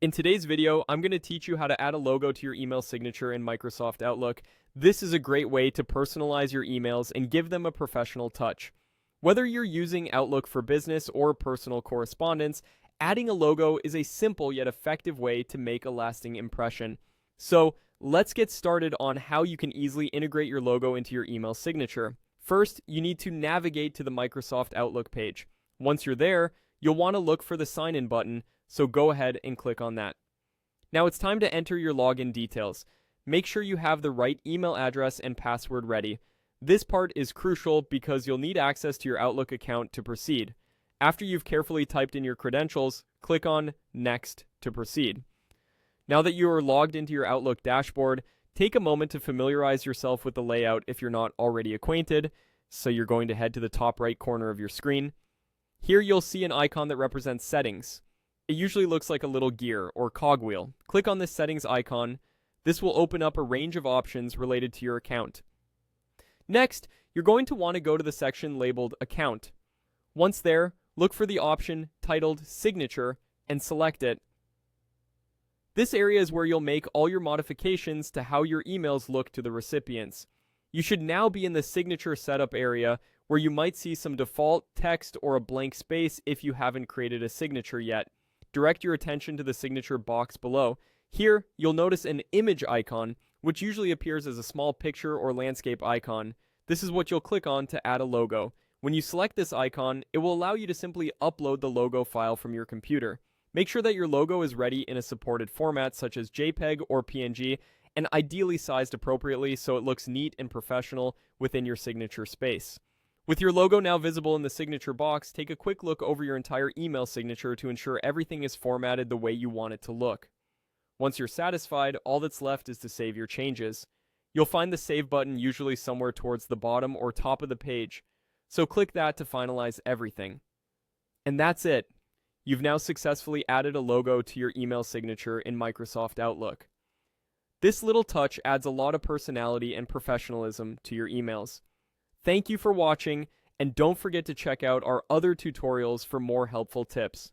In today's video, I'm going to teach you how to add a logo to your email signature in Microsoft Outlook. This is a great way to personalize your emails and give them a professional touch. Whether you're using Outlook for business or personal correspondence, adding a logo is a simple yet effective way to make a lasting impression. So, let's get started on how you can easily integrate your logo into your email signature. First, you need to navigate to the Microsoft Outlook page. Once you're there, you'll want to look for the sign in button, so go ahead and click on that. Now it's time to enter your login details. Make sure you have the right email address and password ready. This part is crucial because you'll need access to your Outlook account to proceed. After you've carefully typed in your credentials, click on Next to proceed. Now that you are logged into your Outlook dashboard, take a moment to familiarize yourself with the layout if you're not already acquainted. So you're going to head to the top right corner of your screen. Here you'll see an icon that represents settings. It usually looks like a little gear or cogwheel. Click on this settings icon. This will open up a range of options related to your account. Next, you're going to want to go to the section labeled Account. Once there, look for the option titled Signature and select it. This area is where you'll make all your modifications to how your emails look to the recipients. You should now be in the Signature Setup area where you might see some default text or a blank space if you haven't created a signature yet. Direct your attention to the signature box below. Here, you'll notice an image icon, which usually appears as a small picture or landscape icon. This is what you'll click on to add a logo. When you select this icon, it will allow you to simply upload the logo file from your computer. Make sure that your logo is ready in a supported format such as JPEG or PNG, and ideally sized appropriately so it looks neat and professional within your signature space. With your logo now visible in the signature box, take a quick look over your entire email signature to ensure everything is formatted the way you want it to look. Once you're satisfied, all that's left is to save your changes. You'll find the Save button usually somewhere towards the bottom or top of the page, so click that to finalize everything. And that's it. You've now successfully added a logo to your email signature in Microsoft Outlook. This little touch adds a lot of personality and professionalism to your emails. Thank you for watching, and don't forget to check out our other tutorials for more helpful tips.